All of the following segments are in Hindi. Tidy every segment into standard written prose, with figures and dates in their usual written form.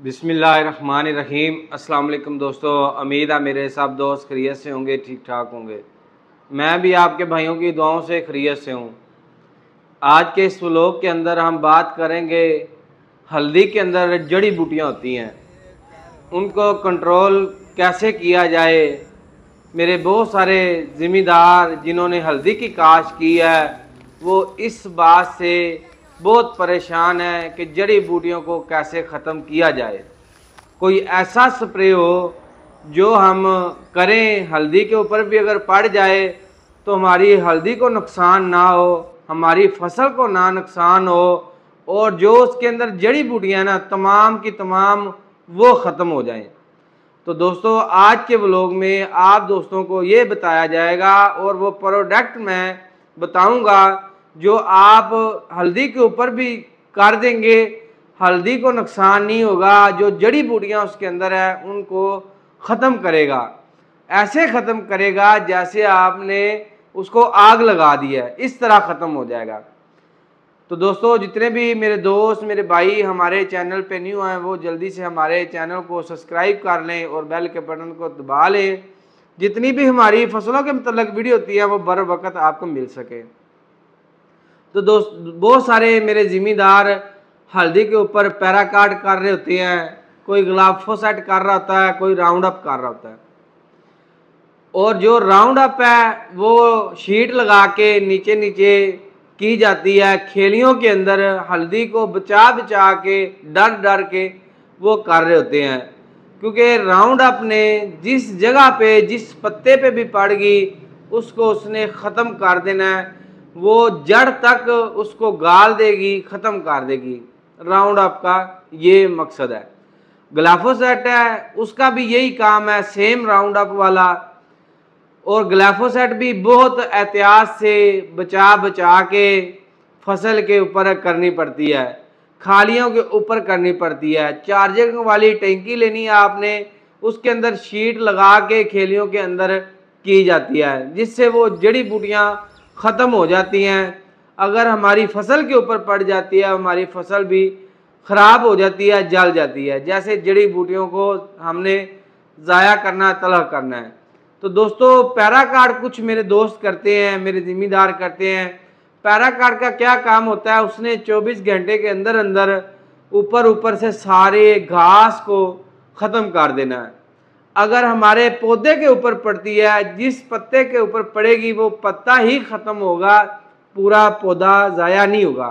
बिस्मिल्लाहिर्रहमानिर्रहीम। अस्सलाम वालेकुम दोस्तों, उम्मीद है मेरे सब दोस्त खैरियत से होंगे, ठीक ठाक होंगे। मैं भी आपके भाइयों की दुआओं से खैरियत से हूँ। आज के इस व्लॉग के अंदर हम बात करेंगे हल्दी के अंदर जड़ी बूटियाँ होती हैं, उनको कंट्रोल कैसे किया जाए। मेरे बहुत सारे ज़िम्मेदार जिन्होंने हल्दी की काश्त की है वो इस बात से बहुत परेशान है कि जड़ी बूटियों को कैसे ख़त्म किया जाए। कोई ऐसा स्प्रे हो जो हम करें, हल्दी के ऊपर भी अगर पड़ जाए तो हमारी हल्दी को नुकसान ना हो, हमारी फसल को ना नुकसान हो, और जो उसके अंदर जड़ी बूटियाँ ना तमाम की तमाम वो ख़त्म हो जाएं। तो दोस्तों आज के व्लॉग में आप दोस्तों को ये बताया जाएगा और वो प्रोडक्ट मैं बताऊंगा जो आप हल्दी के ऊपर भी कर देंगे, हल्दी को नुकसान नहीं होगा, जो जड़ी बूटियां उसके अंदर है उनको ख़त्म करेगा। ऐसे ख़त्म करेगा जैसे आपने उसको आग लगा दी है, इस तरह ख़त्म हो जाएगा। तो दोस्तों जितने भी मेरे दोस्त मेरे भाई हमारे चैनल पे न्यू हैं वो जल्दी से हमारे चैनल को सब्सक्राइब कर लें और बेल के बटन को दबा लें, जितनी भी हमारी फसलों के मतलब वीडियो होती है वो बर वक्त आपको मिल सके। तो दोस्त बहुत सारे मेरे ज़िम्मेदार हल्दी के ऊपर पैराकाट कर रहे होते हैं, कोई ग्लाफोसाइट कर रहा होता है, कोई राउंड अप कर रहा होता है। और जो राउंड अप है वो शीट लगा के नीचे नीचे की जाती है, खेलियों के अंदर हल्दी को बचा बचा के डर डर के वो कर रहे होते हैं, क्योंकि राउंड अप ने जिस जगह पे जिस पत्ते पे भी पड़ गई उसको उसने ख़त्म कर देना है, वो जड़ तक उसको गाल देगी, ख़त्म कर देगी। राउंड अप का ये मकसद है। ग्लाफोसाइट है उसका भी यही काम है, सेम राउंड अप वाला। और ग्लाफोसाइट भी बहुत एहतियात से बचा बचा के फसल के ऊपर करनी पड़ती है, खालियों के ऊपर करनी पड़ती है। चार्जिंग वाली टैंकी लेनी है आपने, उसके अंदर शीट लगा के खेलियों के अंदर की जाती है, जिससे वो जड़ी बूटियाँ ख़त्म हो जाती हैं। अगर हमारी फसल के ऊपर पड़ जाती है हमारी फसल भी ख़राब हो जाती है, जल जाती है। जैसे जड़ी बूटियों को हमने ज़ाया करना, तलह करना है। तो दोस्तों पैराकाट कुछ मेरे दोस्त करते हैं, मेरे ज़िम्मेदार करते हैं। पैराकाट का क्या काम होता है, उसने 24 घंटे के अंदर अंदर ऊपर से सारे घास को ख़त्म कर देना है। अगर हमारे पौधे के ऊपर पड़ती है, जिस पत्ते के ऊपर पड़ेगी वो पत्ता ही ख़त्म होगा, पूरा पौधा ज़ाया नहीं होगा।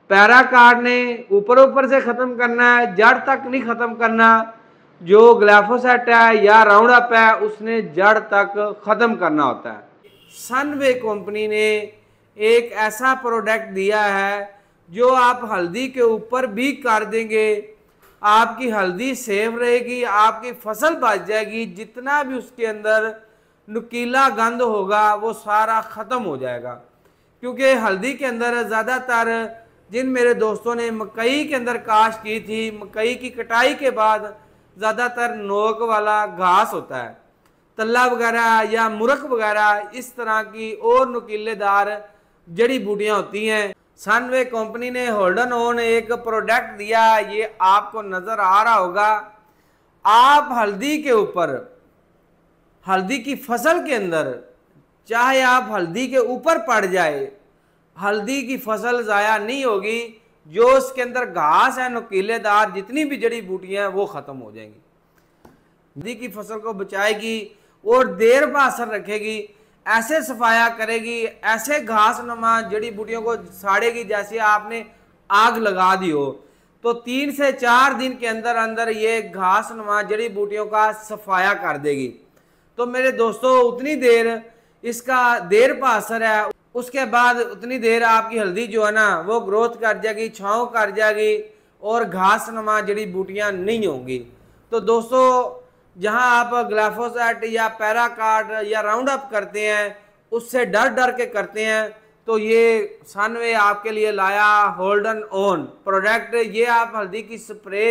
पैराकाट ने ऊपर से ख़त्म करना है, जड़ तक नहीं ख़त्म करना। जो ग्लाफोसाइट है या राउंड अप है उसने जड़ तक ख़त्म करना होता है। सनवे कंपनी ने एक ऐसा प्रोडक्ट दिया है जो आप हल्दी के ऊपर भी कर देंगे, आपकी हल्दी सेफ रहेगी, आपकी फसल बच जाएगी, जितना भी उसके अंदर नुकीला गंध होगा वो सारा ख़त्म हो जाएगा। क्योंकि हल्दी के अंदर ज़्यादातर जिन मेरे दोस्तों ने मकई के अंदर काश्त की थी, मकई की कटाई के बाद ज़्यादातर नोक वाला घास होता है, तल्ला वगैरह या मुरख वगैरह इस तरह की और नुकीलेदार जड़ी बूटियाँ होती हैं। सनवे कंपनी ने होल्डन ऑन एक प्रोडक्ट दिया, ये आपको नज़र आ रहा होगा। आप हल्दी के ऊपर, हल्दी की फसल के अंदर, चाहे आप हल्दी के ऊपर पड़ जाए, हल्दी की फसल ज़ाया नहीं होगी। जो उसके अंदर घास है नुकीलेदार, जितनी भी जड़ी बूटियां हैं वो ख़त्म हो जाएंगी, हल्दी की फसल को बचाएगी और देर पर असर रखेगी। ऐसे सफाया करेगी, ऐसे घास नुमा जड़ी बूटियों को साड़ेगी जैसे आपने आग लगा दी हो। तो 3 से 4 दिन के अंदर अंदर ये घास नुमा जड़ी बूटियों का सफाया कर देगी। तो मेरे दोस्तों उतनी देर इसका देर पर असर है, उसके बाद उतनी देर आपकी हल्दी जो है ना वो ग्रोथ कर जाएगी, छाँव कर जाएगी और घास नुमा जड़ी बूटियाँ नहीं होंगी। तो दोस्तों जहां आप ग्लाफोसाइट या पैराकाट या राउंड अप करते हैं उससे डर डर के करते हैं, तो ये सनवे आपके लिए लाया होल्डन ऑन प्रोडक्ट। ये आप हल्दी की स्प्रे,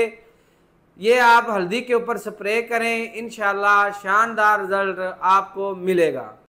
ये आप हल्दी के ऊपर स्प्रे करें, इंशाल्लाह शानदार रिजल्ट आपको मिलेगा।